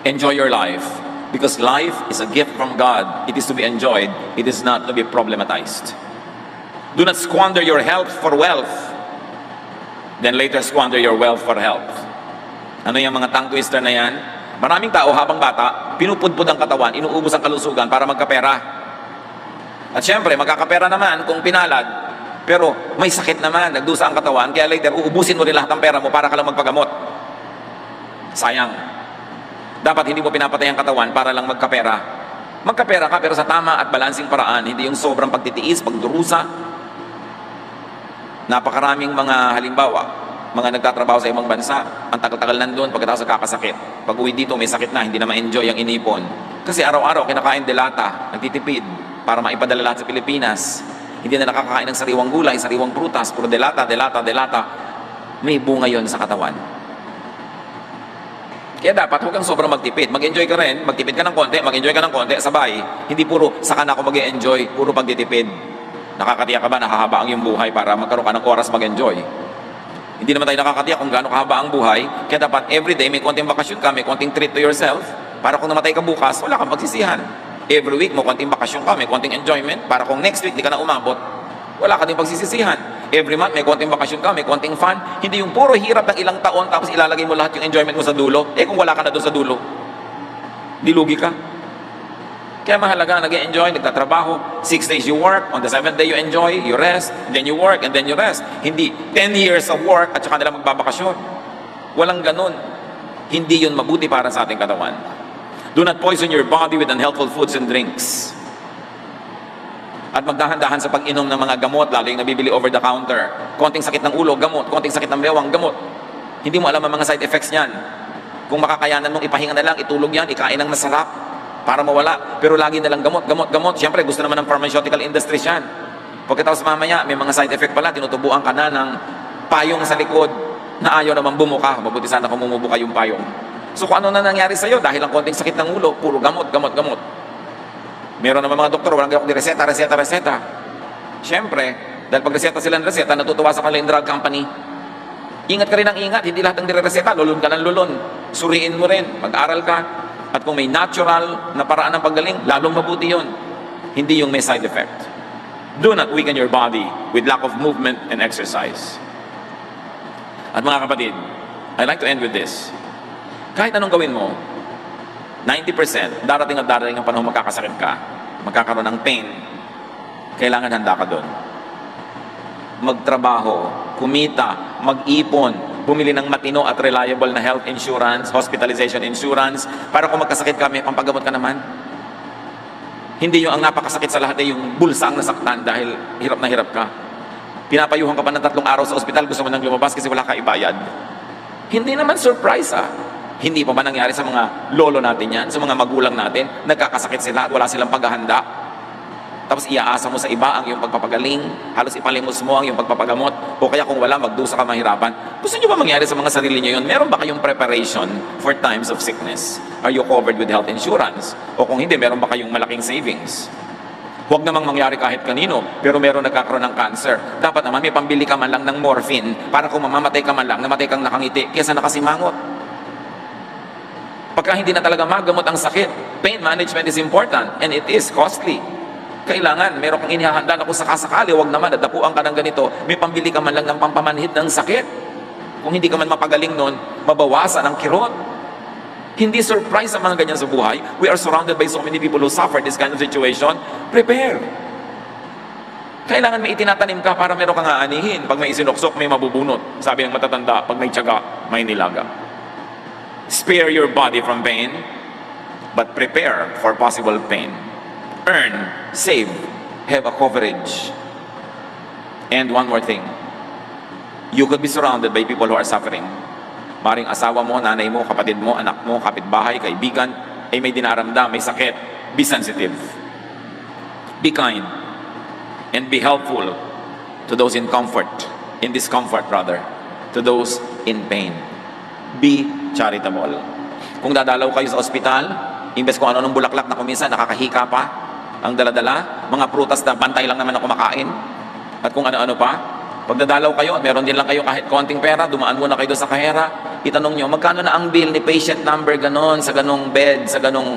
enjoy your life. Because life is a gift from God. It is to be enjoyed. It is not to be problematized. Do not squander your health for wealth. Then later squander your wealth for health. Ano yung mga tongue twister na yan? Maraming tao habang bata, pinupudpud ang katawan, inuubos ang kalusugan para magkapera. At syempre, magkakapera naman kung pinalad. Pero may sakit naman, nagdusa ang katawan, kaya later uubusin mo rin lahat ng pera mo para ka lang magpagamot. Sayang. Dapat hindi mo pinapatay ang katawan para lang magkapera. Magkapera ka pero sa tama at balansing paraan, hindi yung sobrang pagtitiis, pagdurusa. Napakaraming mga halimbawa, mga nagtatrabaho sa ibang bansa, ang tagal-tagal nandun pagkatapos kakasakit. Pag uwi dito may sakit na, hindi na ma-enjoy ang inipon. Kasi araw-araw kinakain delata, nagtitipid para maipadala lahat sa Pilipinas. Hindi na nakakain ng sariwang gulay, sariwang prutas, puro delata. May bunga yon sa katawan. Kaya dapat huwag kang sobrang magtipid. Mag-enjoy ka rin, magtipid ka ng konti, mag-enjoy ka ng konti, sabay. Hindi puro, saka na ako mag-enjoy, puro pagtitipid. Nakakatiyak ka ba, nakahaba ang iyong buhay para magkaroon ka ng oras mag-enjoy? Hindi naman tayo nakakatiyak kung gaano kahaba ang buhay. Kaya dapat everyday may konting bakasyon ka, may konting treat to yourself, para kung namatay ka bukas, wala kang pagsisihan. Every week mo konting bakasyon ka, may konting enjoyment, para kung next week di ka na umabot, wala ka din pagsisisihan. Every month, may konting bakasyon ka, may konting fun. Hindi yung puro hirap ng ilang taon tapos ilalagay mo lahat yung enjoyment mo sa dulo. Kung wala ka na doon sa dulo, dilugi ka. Kaya mahalaga, nag-enjoy, nagtatrabaho. 6 days you work, on the 7th day you enjoy, you rest, then you work, and then you rest. Hindi 10 years of work at saka nila magbabakasyon. Walang ganun. Hindi yun mabuti para sa ating katawan. Do not poison your body with unhealthful foods and drinks. At magdahan-dahan sa pag-inom ng mga gamot, lalo yung nabibili over the counter. Konting sakit ng ulo, gamot. Konting sakit ng bewang, gamot. Hindi mo alam ang mga side effects niyan. Kung makakayanan mong ipahinga na lang, itulog yan, ikain ng masarap para mawala. Pero lagi na lang gamot. Siyempre, gusto naman ng pharmaceutical industry yan. Pagkatapos mamaya, may mga side effect pala, tinutubuan ka na ng payong sa likod na ayaw naman bumuka. Mabuti sana kung bumubuka yung payong. So kung ano na nangyari sa'yo, dahil ang konting sakit ng ulo, puro gamot. Meron naman mga doktor, walang gawak di reseta. Siyempre, dahil pag reseta sila ng reseta, natutuwa sa kanila yung drug company. Ingat ka rin ang ingat, hindi lahat ng dire-reseta, lulun ka ng lulun. Suriin mo rin, mag-aral ka. At kung may natural na paraan ng paggaling, lalong mabuti yun. Hindi yung may side effect. Do not weaken your body with lack of movement and exercise. At mga kapatid, I'd like to end with this. Kahit anong gawin mo, 90% darating ang panahon magkakasakit ka, magkakaroon ng pain, kailangan handa ka doon. Magtrabaho, kumita, mag-ipon, bumili ng matino at reliable na health insurance, hospitalization insurance, para kung magkasakit ka, may pampagamot ka naman. Hindi yung ang napakasakit sa lahat ay yung bulsa ang nasaktan dahil hirap na hirap ka. Pinapayuhan ka pa ng 3 araw sa ospital, gusto mo nang lumabas kasi wala ka ibayad. Hindi naman surprise Hindi pa ba nangyari sa mga lolo natin yan, sa mga magulang natin, nagkakasakit sila at wala silang paghahanda? Tapos iaasa mo sa iba ang iyong pagpapagaling, halos ipalimos mo ang iyong pagpapagamot, o kaya kung wala, magdusa ka mahirapan. Gusto nyo ba mangyari sa mga sarili nyo yun? Meron ba kayong preparation for times of sickness? Are you covered with health insurance? O kung hindi, meron ba kayong malaking savings? Huwag namang mangyari kahit kanino, pero meron nagkakaroon ng cancer. Dapat naman may pambili ka man lang ng morphine para kung mamamatay ka man lang, namatay kang nakangiti, kesa nakasimangot. Pagka hindi na talaga magamot ang sakit, pain management is important and it is costly. Kailangan, meron kang inihahanda na kung sakasakali, huwag naman, nadapuan ka ng ganito, may pambili ka man lang ng pampamanhid ng sakit. Kung hindi ka man mapagaling nun, mabawasan ang kirot. Hindi surprise ang mga ganyan sa buhay. We are surrounded by so many people who suffer this kind of situation. Prepare. Kailangan may itinatanim ka para meron kang aanihin. Pag may isinuksok, may mabubunot. Sabi ng matatanda, pag may tiyaga, may nilaga. Spare your body from pain, but prepare for possible pain. Earn, save, have a coverage. And one more thing. You could be surrounded by people who are suffering. Maring asawa mo, nanay mo, kapatid mo, anak mo, kapitbahay, kaibigan, ay may dinaramdam, may sakit. Be sensitive. Be kind. And be helpful to those in comfort, in discomfort rather, to those in pain. Be charitable. Kung dadalaw kayo sa ospital, imbes kung ano-anong bulaklak na kuminsan, nakakahika pa, ang dala-dala, mga prutas na bantay lang naman na kumakain, at kung ano-ano pa, pag dadalaw kayo, meron din lang kayo kahit konting pera, dumaan muna kayo doon sa kahera, itanong nyo, magkano na ang bill ni patient number ganon, sa ganong bed, sa ganong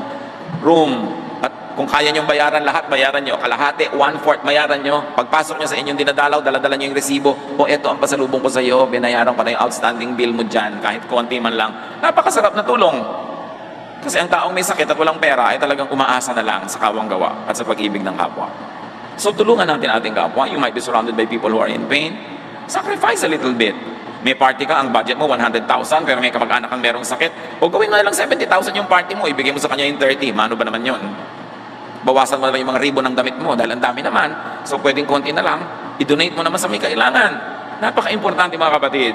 room, at kung kaya nyong bayaran lahat, bayaran nyo, kalahati, 1/4 bayaran nyo, pagpasok nyo sa inyong dinadalaw, daladala nyo yung resibo, o eto ang pasalubong ko sa iyo, binayaran ko na yung outstanding bill mo dyan, kahit konti man lang. Napakasarap na tulong. Kasi ang taong may sakit at walang pera ay talagang umaasa na lang sa kawang gawa at sa pag-ibig ng kapwa. So tulungan natin ating kapwa. You might be surrounded by people who are in pain. Sacrifice a little bit. May party ka, ang budget mo 100,000, pero may kamag-anak kang merong sakit. O gawin mo na lang 70,000 yung party mo, ibigay mo sa kanya yung 30. Mano ba naman yun? Bawasan mo na lang yung mga ribbon ng damit mo dahil ang dami naman. So pwedeng konti na lang, i-donate mo naman sa may kailangan. Napaka-importante mga kapatid.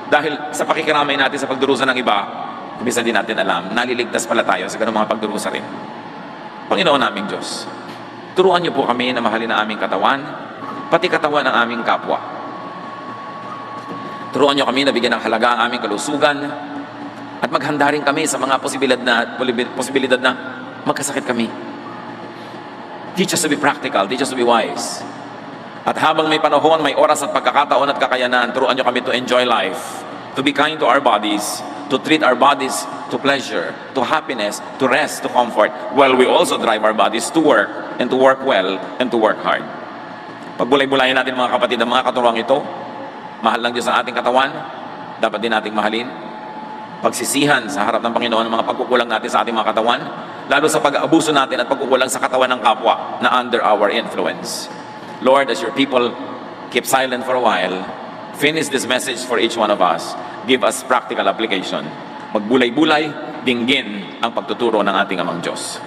Dahil sa pakikiramay natin sa pagdurusa ng iba, bisa din natin alam, naliligtas pala tayo sa ganung mga pagdurusa rin. Panginoon naming Diyos, turuan niyo po kami na mahalin ang aming katawan, pati katawan ng aming kapwa. Turuan niyo kami na bigyan ng halaga ang aming kalusugan, at maghanda rin kami sa mga posibilidad na magkasakit kami. Teach us to be practical, teach us to be wise. At habang may panahon, may oras at pagkakataon at kakayanan, turuan niyo kami to enjoy life, to be kind to our bodies, to treat our bodies to pleasure, to happiness, to rest, to comfort, while we also drive our bodies to work, and to work well, and to work hard. Pagbulay-bulayan natin mga kapatid ang mga katuruang ito, mahal ng Diyos ang ating katawan, dapat din nating mahalin. Pagsisihan sa harap ng Panginoon ang mga pagkukulang natin sa ating mga katawan, lalo sa pag-aabuso natin at pagkukulang sa katawan ng kapwa na under our influence. Lord, as your people keep silent for a while, finish this message for each one of us. Give us practical application. Magbulay-bulay, dinggin ang pagtuturo ng ating Amang Diyos.